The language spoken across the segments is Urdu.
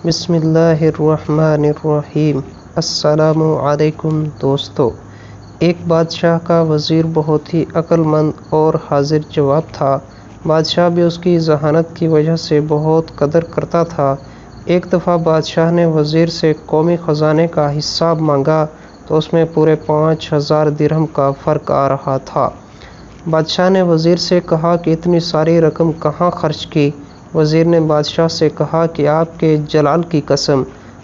بسم اللہ الرحمن الرحیم۔ السلام علیکم دوستو۔ ایک بادشاہ کا وزیر بہت ہی عقل مند اور حاضر جواب تھا۔ بادشاہ بھی اس کی ذہانت کی وجہ سے بہت قدر کرتا تھا۔ ایک دفعہ بادشاہ نے وزیر سے قومی خزانے کا حساب مانگا تو اس میں پورے 5000 درہم کا فرق آ رہا تھا۔ بادشاہ نے وزیر سے کہا کہ اتنی ساری رقم کہاں خرچ کی؟ وزیر نے بادشاہ سے کہا کہ آپ کے جلال کی قسم،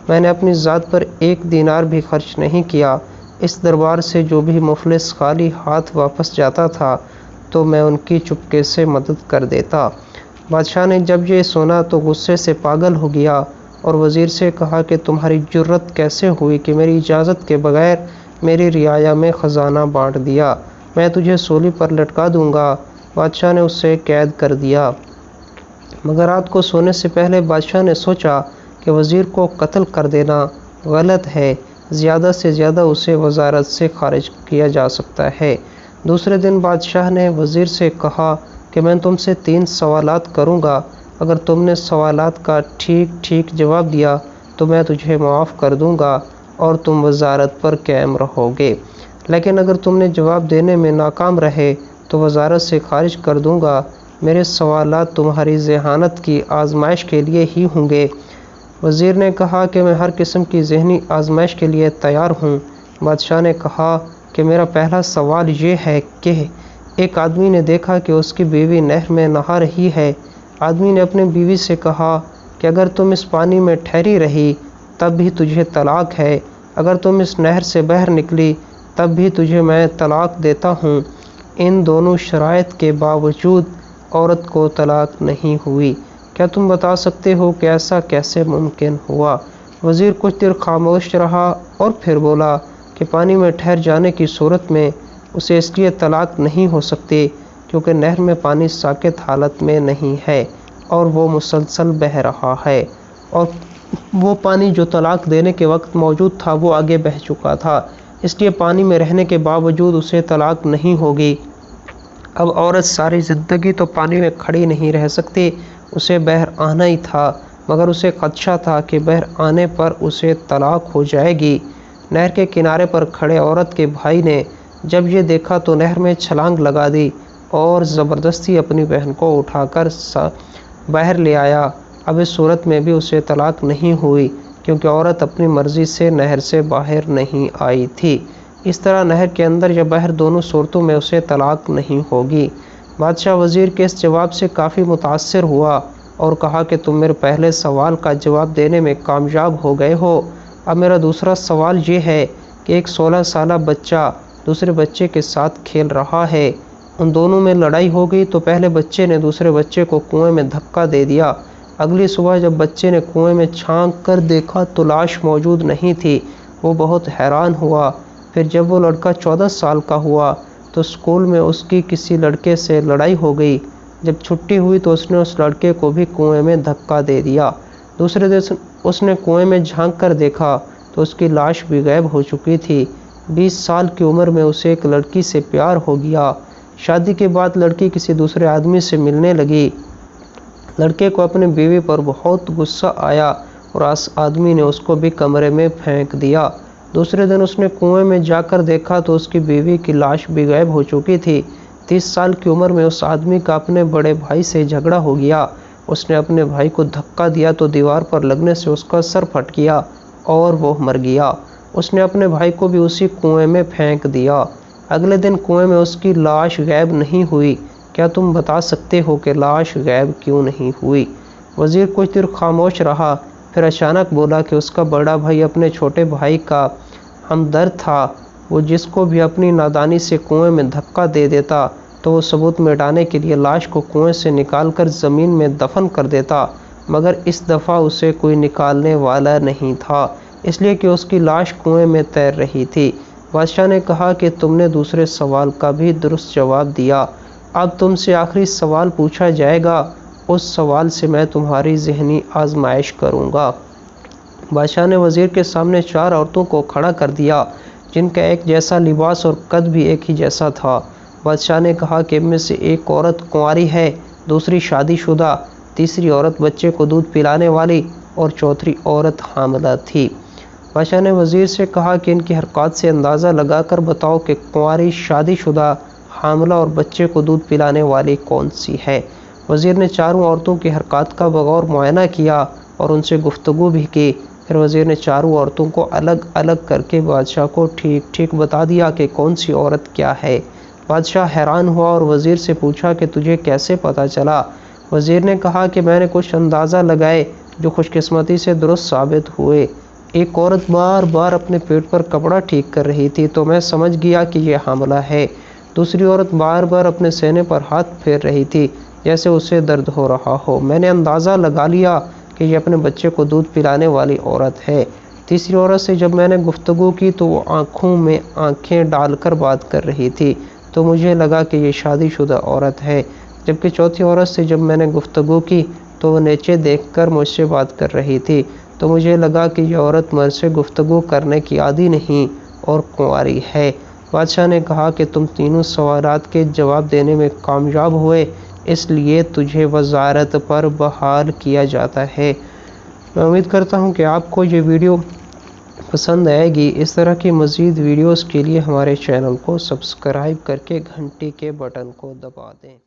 میں نے اپنی ذات پر 1 دینار بھی خرچ نہیں کیا۔ اس دربار سے جو بھی مفلس خالی ہاتھ واپس جاتا تھا تو میں ان کی چپکے سے مدد کر دیتا۔ بادشاہ نے جب یہ سنا تو غصے سے پاگل ہو گیا اور وزیر سے کہا کہ تمہاری جرت کیسے ہوئی کہ میری اجازت کے بغیر میری رعایا میں خزانہ بانٹ دیا؟ میں تجھے سولی پر لٹکا دوں گا۔ بادشاہ نے اسے قید کر دیا، مگر رات کو سونے سے پہلے بادشاہ نے سوچا کہ وزیر کو قتل کر دینا غلط ہے، زیادہ سے زیادہ اسے وزارت سے خارج کیا جا سکتا ہے۔ دوسرے دن بادشاہ نے وزیر سے کہا کہ میں تم سے 3 سوالات کروں گا، اگر تم نے سوالات کا ٹھیک جواب دیا تو میں تجھے معاف کر دوں گا اور تم وزارت پر قائم رہو گے، لیکن اگر تم نے جواب دینے میں ناکام رہے تو وزارت سے خارج کر دوں گا۔ میرے سوالات تمہاری ذہانت کی آزمائش کے لیے ہی ہوں گے۔ وزیر نے کہا کہ میں ہر قسم کی ذہنی آزمائش کے لیے تیار ہوں۔ بادشاہ نے کہا کہ میرا پہلا سوال یہ ہے کہ ایک آدمی نے دیکھا کہ اس کی بیوی نہر میں نہا رہی ہے۔ آدمی نے اپنی بیوی سے کہا کہ اگر تم اس پانی میں ٹھہری رہی تب بھی تجھے طلاق ہے، اگر تم اس نہر سے باہر نکلی تب بھی تجھے میں طلاق دیتا ہوں۔ ان دونوں شرائط کے باوجود عورت کو طلاق نہیں ہوئی۔ کیا تم بتا سکتے ہو کہ ایسا کیسے ممکن ہوا؟ وزیر کچھ دیر خاموش رہا اور پھر بولا کہ پانی میں ٹھہر جانے کی صورت میں اسے اس لیے طلاق نہیں ہو سکتی کیونکہ نہر میں پانی ساکت حالت میں نہیں ہے اور وہ مسلسل بہہ رہا ہے، اور وہ پانی جو طلاق دینے کے وقت موجود تھا وہ آگے بہہ چکا تھا، اس لیے پانی میں رہنے کے باوجود اسے طلاق نہیں ہوگی۔ اب عورت ساری زندگی تو پانی میں کھڑی نہیں رہ سکتی، اسے باہر آنا ہی تھا، مگر اسے خدشہ تھا کہ باہر آنے پر اسے طلاق ہو جائے گی۔ نہر کے کنارے پر کھڑے عورت کے بھائی نے جب یہ دیکھا تو نہر میں چھلانگ لگا دی اور زبردستی اپنی بہن کو اٹھا کر باہر لے آیا۔ اب اس صورت میں بھی اسے طلاق نہیں ہوئی کیونکہ عورت اپنی مرضی سے نہر سے باہر نہیں آئی تھی۔ اس طرح نہر کے اندر یا باہر دونوں صورتوں میں اسے طلاق نہیں ہوگی۔ بادشاہ وزیر کے اس جواب سے کافی متاثر ہوا اور کہا کہ تم میرے پہلے سوال کا جواب دینے میں کامیاب ہو گئے ہو۔ اب میرا دوسرا سوال یہ ہے کہ ایک 16 سالہ بچہ دوسرے بچے کے ساتھ کھیل رہا ہے، ان دونوں میں لڑائی ہو گئی تو پہلے بچے نے دوسرے بچے کو کنویں میں دھکا دے دیا۔ اگلی صبح جب بچے نے کنویں میں چھانک کر دیکھا تو لاش موجود نہیں تھی، وہ بہت حیران ہوا۔ پھر جب وہ لڑکا 14 سال کا ہوا تو اسکول میں اس کی کسی لڑکے سے لڑائی ہو گئی۔ جب چھٹی ہوئی تو اس نے اس لڑکے کو بھی کنویں میں دھکا دے دیا۔ دوسرے دن اس نے کنویں میں جھانک کر دیکھا تو اس کی لاش بھی غائب ہو چکی تھی۔ 20 سال کی عمر میں اسے ایک لڑکی سے پیار ہو گیا۔ شادی کے بعد لڑکی کسی دوسرے آدمی سے ملنے لگی۔ لڑکے کو اپنی بیوی پر بہت غصہ آیا اور اس آدمی نے اس کو بھی کمرے میں پھینک دیا۔ دوسرے دن اس نے کنویں میں جا کر دیکھا تو اس کی بیوی کی لاش بھی غائب ہو چکی تھی۔ 30 سال کی عمر میں اس آدمی کا اپنے بڑے بھائی سے جھگڑا ہو گیا۔ اس نے اپنے بھائی کو دھکا دیا تو دیوار پر لگنے سے اس کا سر پھٹ گیا اور وہ مر گیا۔ اس نے اپنے بھائی کو بھی اسی کنویں میں پھینک دیا۔ اگلے دن کنویں میں اس کی لاش غائب نہیں ہوئی۔ کیا تم بتا سکتے ہو کہ لاش غائب کیوں نہیں ہوئی؟ وزیر کچھ دیر خاموش رہا، پھر اچانک بولا کہ اس کا بڑا بھائی اپنے چھوٹے بھائی کا ہمدرد تھا، وہ جس کو بھی اپنی نادانی سے کنویں میں دھکا دے دیتا تو وہ ثبوت مٹانے کے لیے لاش کو کنویں سے نکال کر زمین میں دفن کر دیتا، مگر اس دفعہ اسے کوئی نکالنے والا نہیں تھا، اس لیے کہ اس کی لاش کنویں میں تیر رہی تھی۔ بادشاہ نے کہا کہ تم نے دوسرے سوال کا بھی درست جواب دیا، اب تم سے آخری سوال پوچھا جائے گا، اس سوال سے میں تمہاری ذہنی آزمائش کروں گا۔ بادشاہ نے وزیر کے سامنے 4 عورتوں کو کھڑا کر دیا جن کا ایک جیسا لباس اور قد بھی ایک ہی جیسا تھا۔ بادشاہ نے کہا کہ ان میں سے ایک عورت کنواری ہے، دوسری شادی شدہ، تیسری عورت بچے کو دودھ پلانے والی اور چوتھی عورت حاملہ تھی۔ بادشاہ نے وزیر سے کہا کہ ان کی حرکات سے اندازہ لگا کر بتاؤ کہ کنواری، شادی شدہ، حاملہ اور بچے کو دودھ پلانے والی کون سی ہے۔ وزیر نے چاروں عورتوں کی حرکات کا بغور معائنہ کیا اور ان سے گفتگو بھی کی۔ پھر وزیر نے چاروں عورتوں کو الگ الگ کر کے بادشاہ کو ٹھیک ٹھیک بتا دیا کہ کون سی عورت کیا ہے۔ بادشاہ حیران ہوا اور وزیر سے پوچھا کہ تجھے کیسے پتہ چلا؟ وزیر نے کہا کہ میں نے کچھ اندازہ لگائے جو خوش قسمتی سے درست ثابت ہوئے۔ ایک عورت بار بار اپنے پیٹ پر کپڑا ٹھیک کر رہی تھی تو میں سمجھ گیا کہ یہ حاملہ ہے۔ دوسری عورت بار بار اپنے سینے پر ہاتھ پھیر رہی تھی جیسے اسے درد ہو رہا ہو۔ میں نے اندازہ لگا لیا کہ یہ اپنے بچے کو دودھ پلانے والی عورت ہے۔ تیسری عورت سے جب میں نے گفتگو کی تو وہ آنکھوں میں آنکھیں ڈال کر بات کر رہی تھی تو مجھے لگا کہ یہ شادی شدہ عورت ہے، جبکہ چوتھی عورت سے جب میں نے گفتگو کی تو وہ نیچے دیکھ کر مجھ سے بات کر رہی تھی تو مجھے لگا کہ یہ عورت مرد سے گفتگو کرنے کی عادی نہیں اور کنواری ہے۔ بادشاہ نے کہا کہ تم تینوں سوالات کے جواب دینے میں کامیاب ہوئے، اس لیے تجھے وزارت پر بحال کیا جاتا ہے۔ میں امید کرتا ہوں کہ آپ کو یہ ویڈیو پسند آئے گی۔ اس طرح کی مزید ویڈیوز کے لیے ہمارے چینل کو سبسکرائب کر کے گھنٹی کے بٹن کو دبا دیں۔